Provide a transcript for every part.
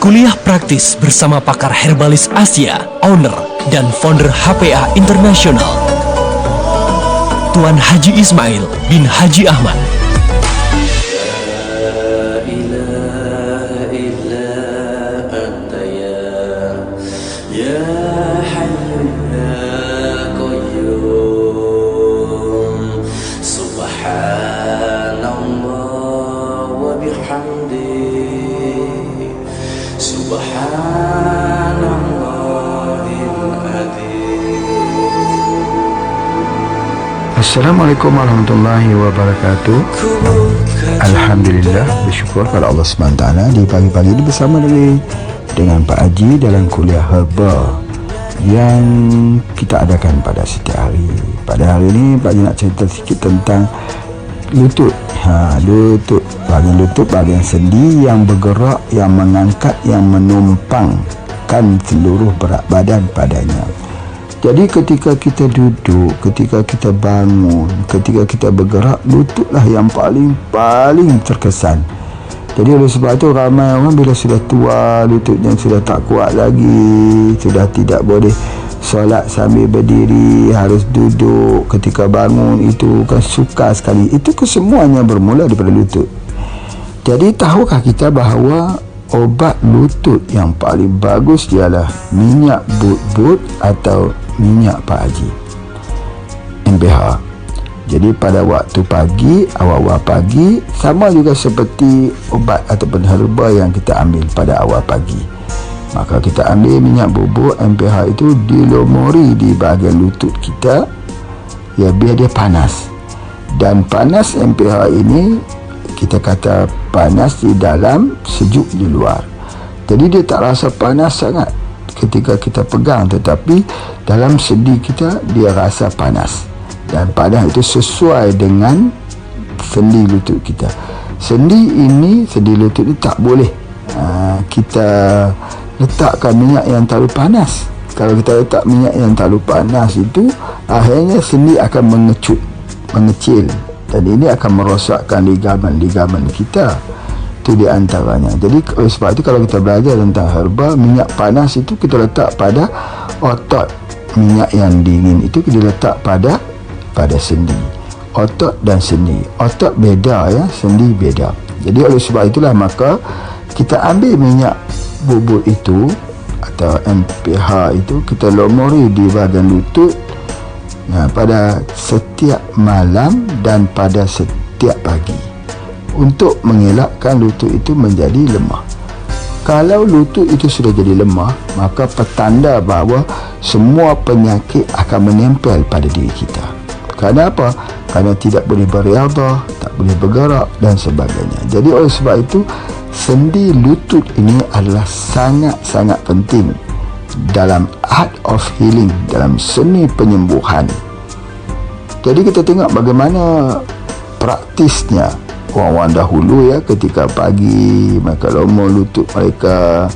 Kuliah praktis bersama pakar herbalis Asia, owner dan founder HPA Internasional, Tuan Haji Ismail bin Haji Ahmad. Assalamualaikum warahmatullahi wabarakatuh. Alhamdulillah, bersyukur pada Allah SWT di pagi-pagi ini bersama dengan Pak Haji dalam kuliah herba yang kita adakan pada setiap hari. Pada hari ini Pak Haji nak cerita sikit tentang lutut. Lutut, bahagian sendi yang bergerak, yang mengangkat, yang menumpangkan seluruh berat badan padanya. Jadi ketika kita duduk, ketika kita bangun, ketika kita bergerak, lututlah yang paling terkesan. Jadi oleh sebab itu ramai orang bila sudah tua, lututnya sudah tak kuat lagi, sudah tidak boleh solat sambil berdiri, harus duduk. Ketika bangun itu kan sukar sekali. Itu kesemuanya bermula daripada lutut. Jadi tahukah kita bahawa obat lutut yang paling bagus ialah minyak but-but atau minyak Pak Haji, MPH. Jadi pada waktu pagi, awal-awal pagi, sama juga seperti obat ataupun herba yang kita ambil pada awal pagi, maka kita ambil minyak bubuk MPH itu dilumuri di bahagian lutut kita, ya, biar dia panas. Dan panas MPH ini kita kata panas di dalam, sejuk di luar. Jadi dia tak rasa panas sangat ketika kita pegang, tetapi dalam sendi kita dia rasa panas. Dan panas itu sesuai dengan sendi lutut kita. Sendi lutut ini tak boleh kita letakkan minyak yang terlalu panas. Kalau kita letak minyak yang terlalu panas itu, akhirnya sendi akan mengecil, dan ini akan merosakkan ligamen kita. Itu di antaranya. Jadi sebab itu kalau kita belajar tentang herba, minyak panas itu kita letak pada otot. Minyak yang dingin itu kita letak pada sendi. Otot dan sendi. Otot beda, ya, sendi beda. Jadi oleh sebab itulah maka kita ambil minyak bubuk itu atau MPH itu, kita lumuri di bahagian lutut pada setiap malam dan pada setiap pagi, untuk mengelakkan lutut itu menjadi lemah. Kalau lutut itu sudah jadi lemah, maka petanda bahawa semua penyakit akan menempel pada diri kita. Kerana apa? Kerana tidak boleh beriadah, tak boleh bergerak dan sebagainya. Jadi oleh sebab itu, sendi lutut ini adalah sangat-sangat penting dalam art of healing, dalam seni penyembuhan. Jadi kita tengok bagaimana praktisnya orang-orang dahulu, ya, ketika pagi mereka lumur lutut mereka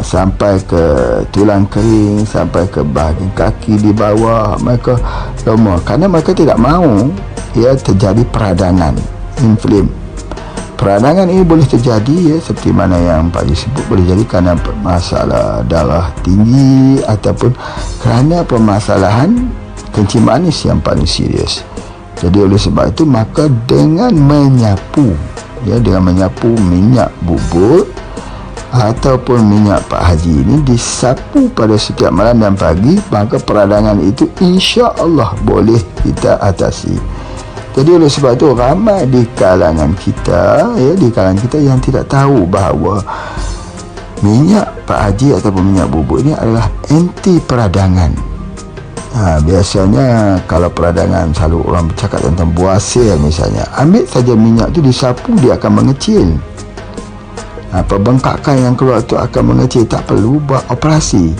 sampai ke tulang kering, sampai ke bahagian kaki di bawah, mereka lumur kerana mereka tidak mahu, ya, terjadi peradangan, inflam. Peradangan ini boleh terjadi, ya, seperti mana yang Pak Haji sebut, boleh jadi kerana masalah darah tinggi ataupun kerana permasalahan kencing manis yang paling serius. Jadi oleh sebab itu maka dengan menyapu, minyak bubuk ataupun minyak Pak Haji ini disapu pada setiap malam dan pagi, maka peradangan itu insya-Allah boleh kita atasi. Jadi oleh sebab itu ramai di kalangan kita, yang tidak tahu bahawa minyak Pak Haji ataupun minyak bubuk ini adalah anti peradangan. Biasanya kalau peradangan selalu orang bercakap tentang buasir misalnya, ambil saja minyak tu disapu, dia akan mengecil. Pembengkakan yang keluar tu akan mengecil, tak perlu buat operasi.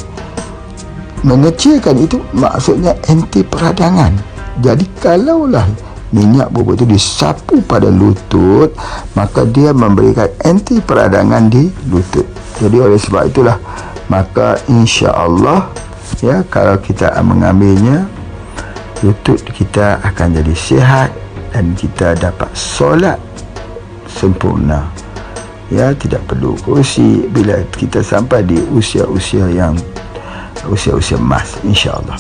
Mengecilkan itu maksudnya anti peradangan. Jadi kalaulah minyak bubuk itu disapu pada lutut, maka dia memberikan anti peradangan di lutut. Jadi oleh sebab itulah maka insya-Allah, ya, kalau kita mengambilnya, lutut kita akan jadi sihat dan kita dapat solat sempurna. ya, tidak perlu kursi bila kita sampai di usia-usia emas, insya-Allah.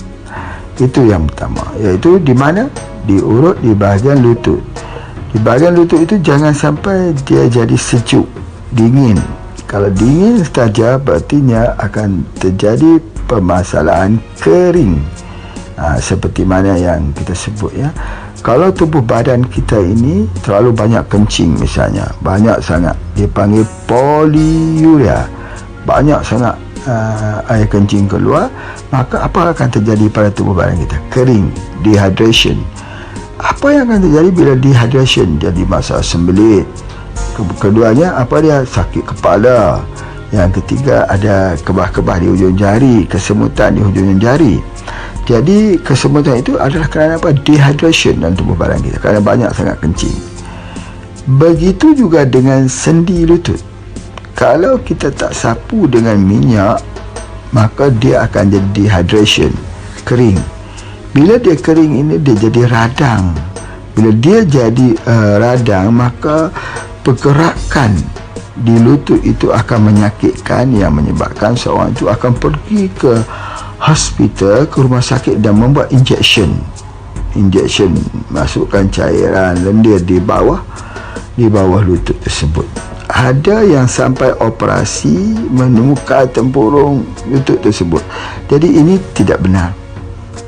Itu yang pertama, iaitu di mana? Di urut di bahagian lutut. Di bahagian lutut itu jangan sampai dia jadi sejuk, dingin. Kalau dingin saja berartinya akan terjadi permasalahan kering, seperti mana yang kita sebut, ya. Kalau tubuh badan kita ini terlalu banyak kencing misalnya, banyak sangat, dia panggil poliuria, banyak sangat air kencing keluar, maka apa akan terjadi pada tubuh badan kita? Kering, dehydration. Apa yang akan terjadi bila dehydration? Jadi masalah sembelit. Keduanya apa dia? Sakit kepala. Yang ketiga ada kebah-kebah di hujung jari, kesemutan di hujung jari. Jadi kesemutan itu adalah kerana apa? Dehydration dalam tubuh badan kita, kerana banyak sangat kencing. Begitu juga dengan sendi lutut. Kalau kita tak sapu dengan minyak, maka dia akan jadi dehydration, kering. Bila dia kering ini, dia jadi radang. Bila dia jadi radang, maka pergerakan di lutut itu akan menyakitkan, yang menyebabkan seorang itu akan pergi ke hospital, ke rumah sakit dan membuat injection, masukkan cairan lendir di bawah lutut tersebut. Ada yang sampai operasi menemukan tempurung lutut tersebut. Jadi ini tidak benar.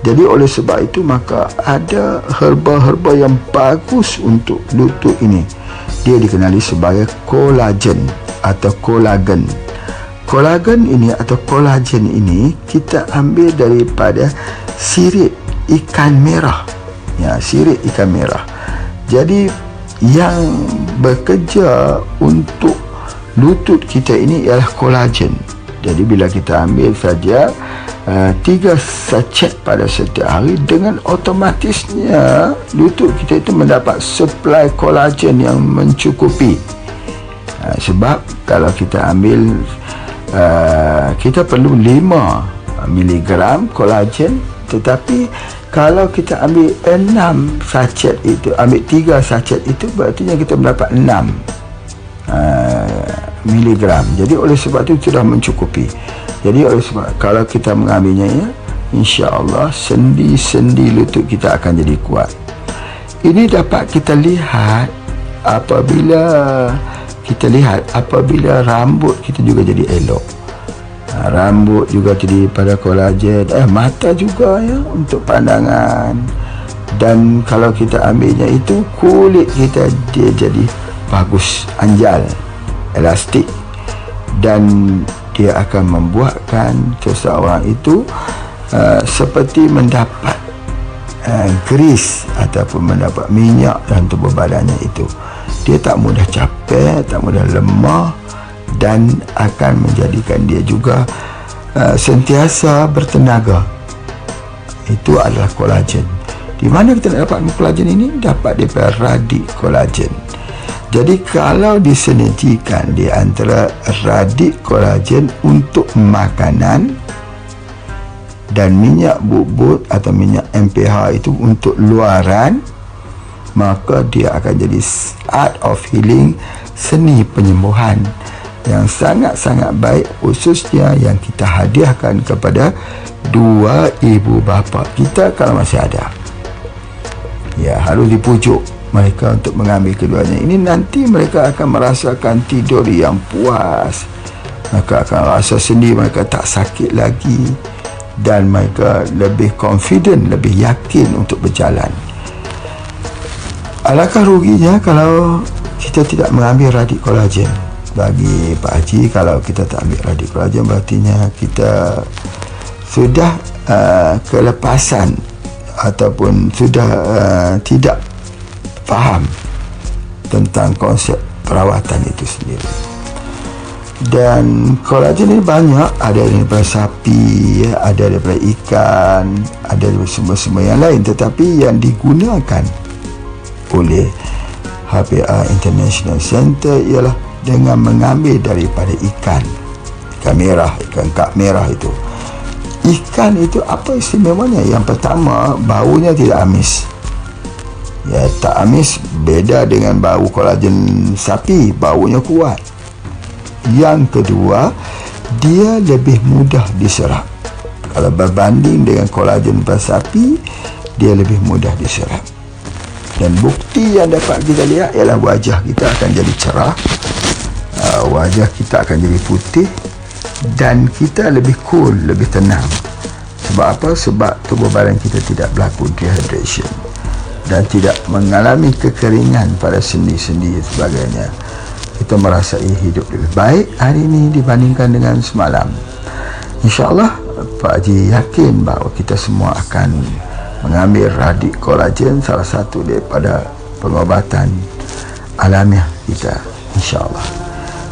Jadi oleh sebab itu maka ada herba-herba yang bagus untuk lutut ini. Dia dikenali sebagai kolagen atau kolagen. Kolagen ini atau kolagen ini kita ambil daripada sirip ikan merah. Ya, sirip ikan merah. Jadi yang bekerja untuk lutut kita ini ialah kolagen. Jadi bila kita ambil saja 3 sachet pada setiap hari, dengan otomatisnya lutut kita itu mendapat suplai kolagen yang mencukupi. Sebab kalau kita ambil kita perlu 5 miligram kolagen, tetapi kalau kita ambil 6 sachet itu, ambil 3 sachet itu, berarti kita mendapat 6 miligram. Jadi oleh sebab itu sudah mencukupi. Jadi oleh sebab kalau kita mengambilnya, ya, insya-Allah sendi-sendi lutut kita akan jadi kuat. Ini dapat kita lihat apabila rambut kita juga jadi elok. Rambut juga jadi pada kolagen, mata juga, ya, untuk pandangan. Dan kalau kita ambilnya itu, kulit kita dia jadi bagus, anjal, elastik, dan dia akan membuatkan seseorang itu seperti mendapat grease ataupun mendapat minyak dalam tubuh badannya itu. Dia tak mudah capek, tak mudah lemah, dan akan menjadikan dia juga sentiasa bertenaga. Itu adalah kolagen. Di mana kita nak dapat kolagen ini? Dapat daripada radik kolagen. Jadi kalau disinergikan di antara radik kolagen untuk makanan dan minyak bubut atau minyak MPH itu untuk luaran, maka dia akan jadi art of healing, seni penyembuhan yang sangat-sangat baik, khususnya yang kita hadiahkan kepada 2 ibu bapa kita kalau masih ada. Ya, harus dipujuk mereka untuk mengambil keduanya. Ini nanti mereka akan merasakan tidur yang puas, mereka akan rasa sendi mereka tak sakit lagi, dan mereka lebih confident, lebih yakin untuk berjalan. Alangkah ruginya kalau kita tidak mengambil radik kolagen. Bagi Pak Haji, kalau kita tak ambil radik kolagen, berartinya kita sudah kelepasan ataupun sudah tidak faham tentang konsep perawatan itu sendiri. Dan kolagen ini banyak, ada daripada sapi, ya, ada daripada ikan, ada daripada sumber-sumber yang lain, tetapi yang digunakan oleh HPA International Center ialah dengan mengambil daripada ikan merah, ikan kap merah itu. Ikan itu apa istimewanya? Yang pertama, baunya tidak amis. Ya, tak amis, beda dengan bau kolagen sapi, baunya kuat. Yang kedua, dia lebih mudah diserap. Kalau berbanding dengan kolagen pada sapi, dia lebih mudah diserap. Dan bukti yang dapat kita lihat ialah wajah kita akan jadi cerah, wajah kita akan jadi putih, dan kita lebih cool, lebih tenang. Sebab apa? Sebab tubuh badan kita tidak berlaku dehydration dan tidak mengalami kekeringan pada sendi-sendi dan sebagainya. Kita merasai hidup lebih baik hari ini dibandingkan dengan semalam. InsyaAllah Pak Haji yakin bahawa kita semua akan mengambil radik kolagen, salah satu daripada pengobatan alamiah kita, insyaAllah.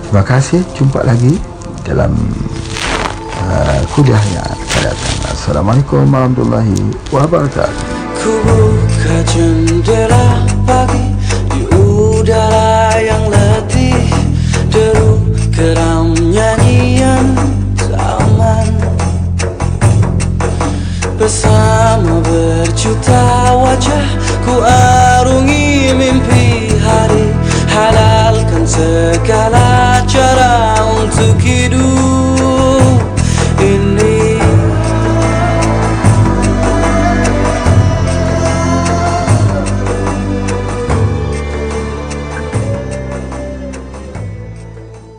Terima kasih, jumpa lagi dalam kuliah yang akan datang. Assalamualaikum warahmatullahi wabarakatuh. Ku buka jendela pagi di udara yang letih, deru geram nyanyian zaman. Bersama berjuta wajah ku arungi mimpi hari, halalkan segala cara untuk hidup.